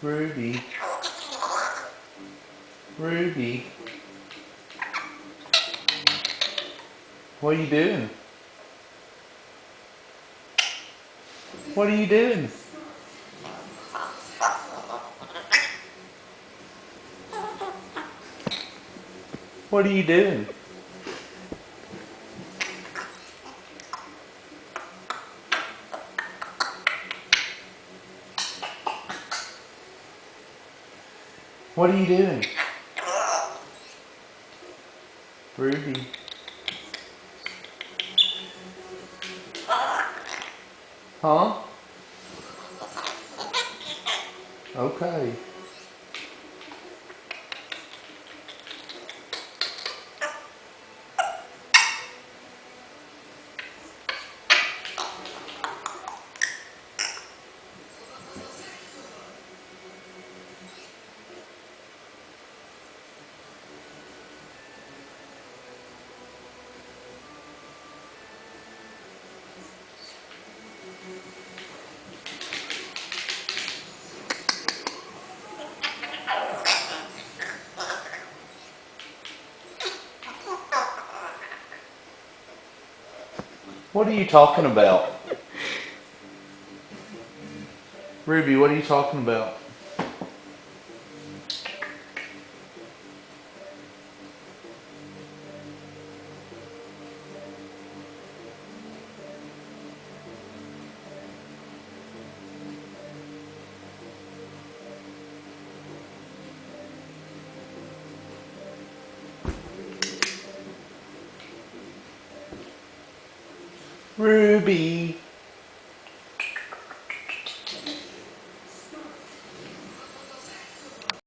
Ruby, Ruby, what are you doing? What are you doing? What are you doing? What are you doing? Ruby. Huh? Okay. What are you talking about? Ruby, what are you talking about? Ruby.